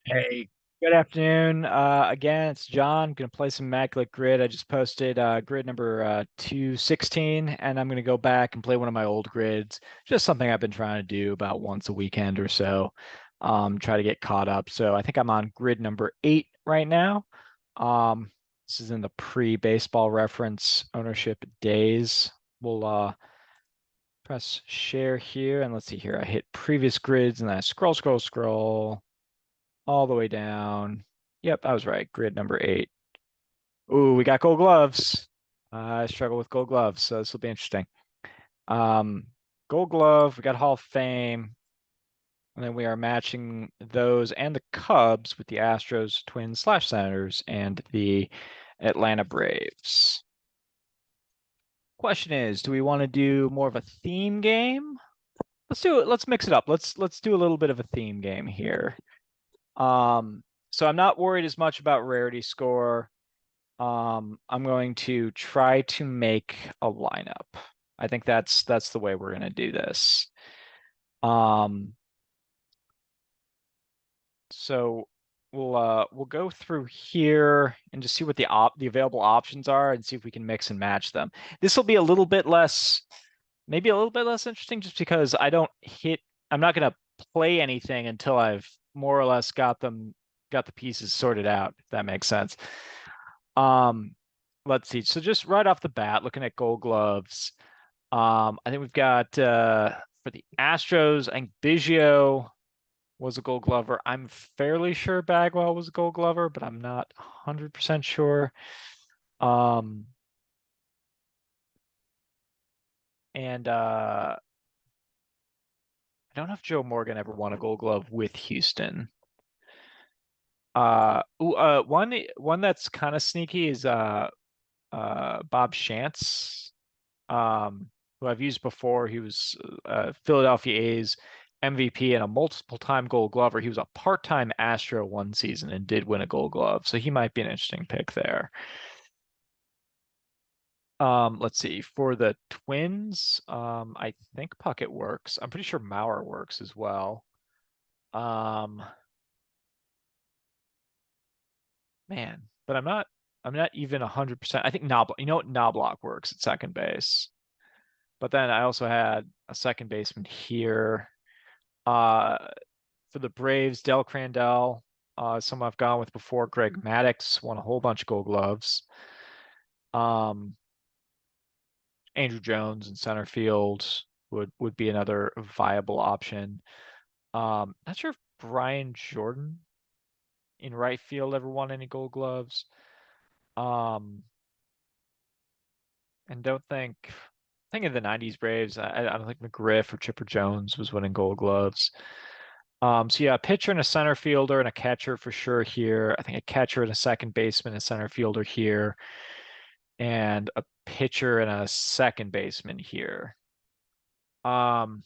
Hey, good afternoon. Again, it's John. Gonna play some Immaculate Grid. I just posted grid number 216, and I'm gonna go back and play one of my old grids. Just something I've been trying to do about once a weekend or so. Try to get caught up. So I think I'm on grid number 8 right now. Um, this is in the pre-baseball reference ownership days. We'll press share here, and let's see here. I hit previous grids, and then I scroll all the way down. Yep, I was right. Grid number 8. Ooh, we got gold gloves. I struggle with gold gloves, so this will be interesting. Um, Gold glove, we got Hall of Fame, and then we are matching those and the Cubs with the Astros, Twins slash Senators, and the Atlanta Braves. Question is, do we want to do more of a theme game? Let's do it. Let's mix it up. Let's do a little bit of a theme game here. Um, so I'm not worried as much about rarity score. I'm going to try to make a lineup. I think that's the way we're gonna do this. Um, so we'll go through here and just see what the available options are and see if we can mix and match them. This will be a little bit less, maybe a little bit less interesting just because I'm not gonna play anything until I've more or less got the pieces sorted out, if that makes sense. Um, let's see. So just right off the bat, looking at Gold Gloves, I think we've got for the Astros, I think Biggio was a Gold Glover. I'm fairly sure Bagwell was a Gold Glover, but I'm not 100% sure. Um, and I don't know if Joe Morgan ever won a Gold Glove with Houston. One that's kind of sneaky is Bob Shantz. Who I've used before. He was Philadelphia A's MVP and a multiple-time Gold Glover. He was a part-time Astro one season and did win a Gold Glove, so he might be an interesting pick there. Let's see. For the Twins, I think Puckett works. I'm pretty sure Mauer works as well. Um, man, but I'm not even 100%. I think Knobloch, Knobloch works at second base. But then I also had a second baseman here. Uh, for the Braves, Del Crandell, someone I've gone with before. Greg Maddux won a whole bunch of Gold Gloves. Um, Andrew Jones in center field would be another viable option. Not sure if Brian Jordan in right field ever won any Gold Gloves. Um, and don't think of the '90s Braves. I don't think McGriff or Chipper Jones was winning Gold Gloves. So yeah, a pitcher and a center fielder and a catcher for sure here. I think a catcher and a second baseman, a center fielder here, and a pitcher and a second baseman here. Um,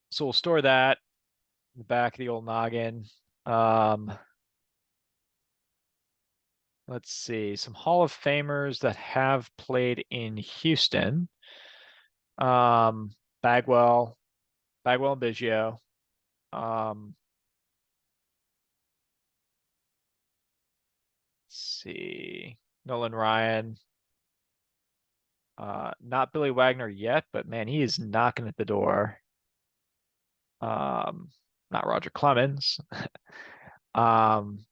so we'll store that in the back of the old noggin. Um, let's see, some Hall of Famers that have played in Houston. Um, Bagwell, Bagwell and Biggio. Um, let's see, Nolan Ryan. Not Billy Wagner yet, but man, he is knocking at the door. Um, Not Roger Clemens. Um,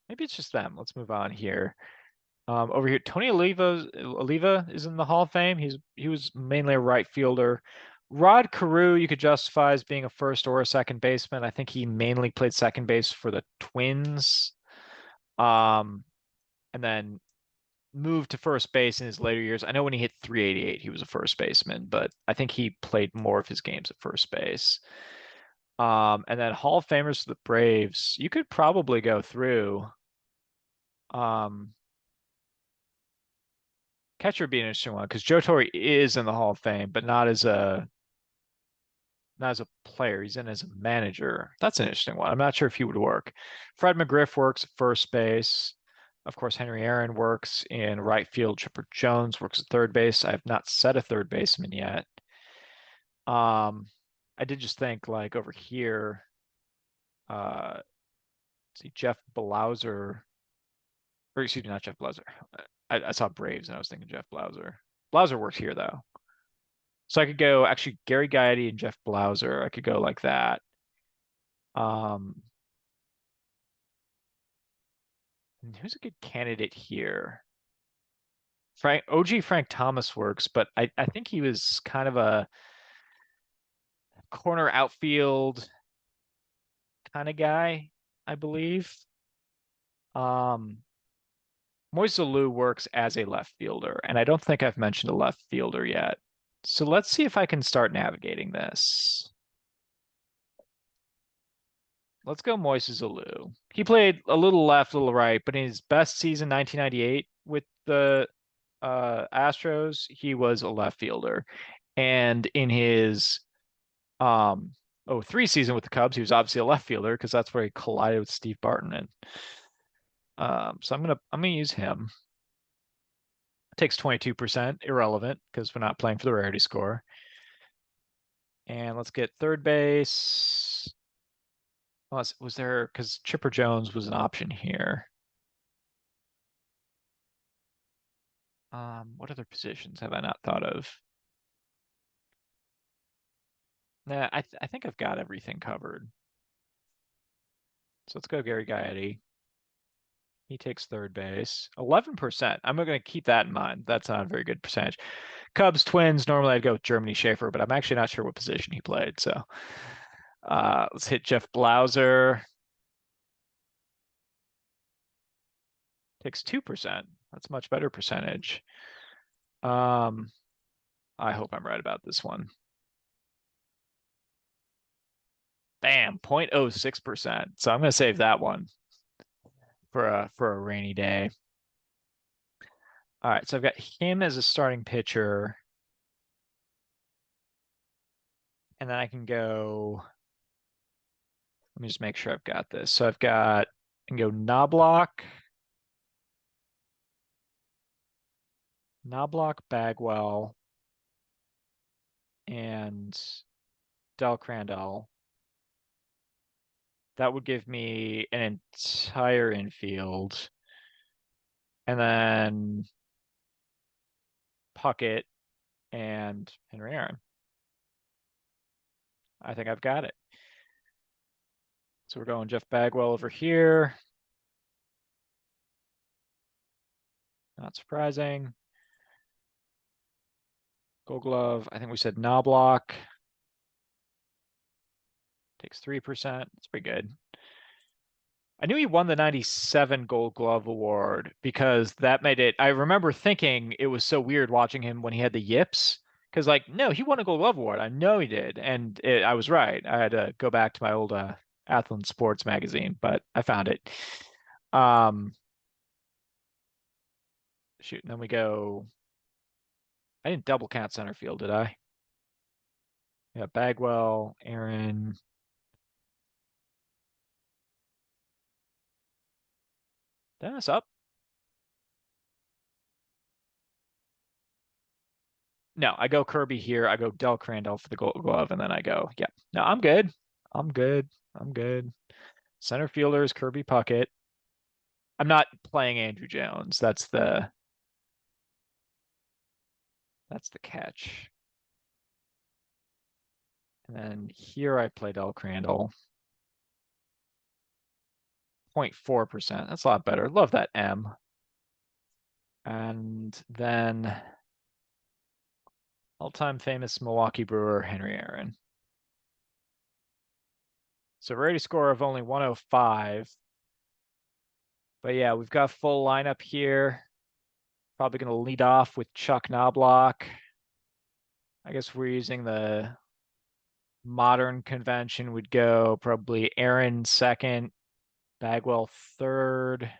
Maybe it's just them. Let's move on here. Over here, Tony Oliva is in the Hall of Fame. He was mainly a right fielder. Rod Carew, you could justify as being a first or a second baseman. I think he mainly played second base for the Twins. Um, and then moved to first base in his later years. I know when he hit 388, he was a first baseman, but I think he played more of his games at first base. And then Hall of Famers for the Braves, you could probably go through. Um, Catcher would be an interesting one because Joe Torre is in the Hall of Fame, but not as a player. He's in as a manager. That's an interesting one. I'm not sure if he would work. Fred McGriff works at first base. Of course, Henry Aaron works in right field. Chipper Jones works at third base. I have not set a third baseman yet. Um, I did just think like over here, uh, see Jeff Blauser, or excuse me, not Jeff Blauser. I saw Braves and I was thinking Jeff Blauser. Blauser works here though. So I could go actually Gary Gaetti and Jeff Blauser. I could go like that. Um, and who's a good candidate here? Frank Thomas works, but I think he was kind of a corner outfield kind of guy, I believe. Um, Moise Alou works as a left fielder, and I don't think I've mentioned a left fielder yet. So let's see if I can start navigating this. Let's go Moises Alou. He played a little left, a little right, but in his best season, 1998, with the Astros, he was a left fielder. And in his um 03 season with the Cubs, he was obviously a left fielder because that's where he collided with Steve Barton. And so I'm gonna use him. Takes 22%, irrelevant because we're not playing for the rarity score. And let's get third base. Was there, because Chipper Jones was an option here. What other positions have I not thought of? Nah, I think I've got everything covered. So let's go Gary Gaetti. He takes third base. 11%. I'm going to keep that in mind. That's not a very good percentage. Cubs, Twins. Normally I'd go with Germany Schaefer, but I'm actually not sure what position he played. So let's hit Jeff Blauser. Takes 2%. That's a much better percentage. Um, I hope I'm right about this one. Bam, 0.06%. So I'm going to save that one for a rainy day. All right, so I've got him as a starting pitcher. And then I can go, let me just make sure I've got this. So I can go Knobloch, Bagwell, and Del Crandall. That would give me an entire infield. And then Puckett and Henry Aaron. I think I've got it. So we're going Jeff Bagwell over here. Not surprising. Gold Glove. I think we said Knobloch. Takes 3%. That's pretty good. I knew he won the 97 Gold Glove Award because that made it. I remember thinking it was so weird watching him when he had the yips. Because, like, no, he won a Gold Glove Award. I know he did. And I was right. I had to go back to my old Athlon Sports magazine, but I found it. Shoot. And then we go. I didn't double count center field, did I? Yeah, Bagwell, Aaron. Dennis up. No, I go Kirby here. I go Del Crandall for the Gold Glove, and then I go, yeah. No, I'm good. I'm good. I'm good. Center fielder is Kirby Puckett. I'm not playing Andrew Jones. That's the catch. And then here I play Del Crandall. 0.4%. That's a lot better. Love that M. And then all-time famous Milwaukee Brewer, Henry Aaron. So rarity score of only 105. But yeah, we've got full lineup here. Probably going to lead off with Chuck Knobloch. I guess we're using the modern convention. Would go probably Aaron second, Bagwell third.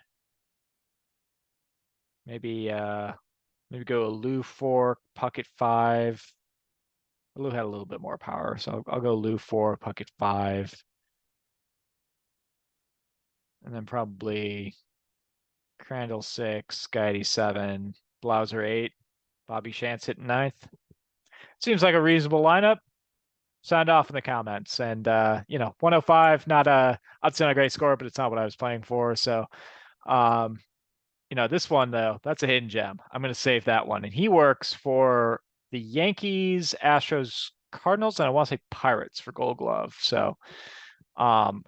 Maybe go Lou four, Puckett five. Lou had a little bit more power, so I'll go Lou four, Puckett five. And then probably Crandall six, Gaetti seven, Blauser eight, Bobby Shantz hitting ninth. Seems like a reasonable lineup. sound off in the comments. And 105, not a, it's not a great score, but it's not what I was playing for. So, um, this one though, that's a hidden gem. I'm going to save that one. And he works for the Yankees, Astros, Cardinals, and I want to say Pirates for Gold Glove. So,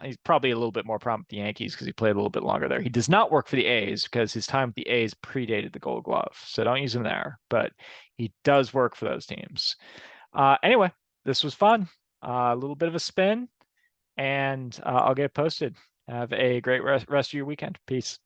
he's probably a little bit more prominent with the Yankees because he played a little bit longer there. He does not work for the A's because his time with the A's predated the Gold Glove. So don't use him there, but he does work for those teams. Anyway, this was fun. A little bit of a spin, and I'll get it posted. Have a great rest of your weekend. Peace.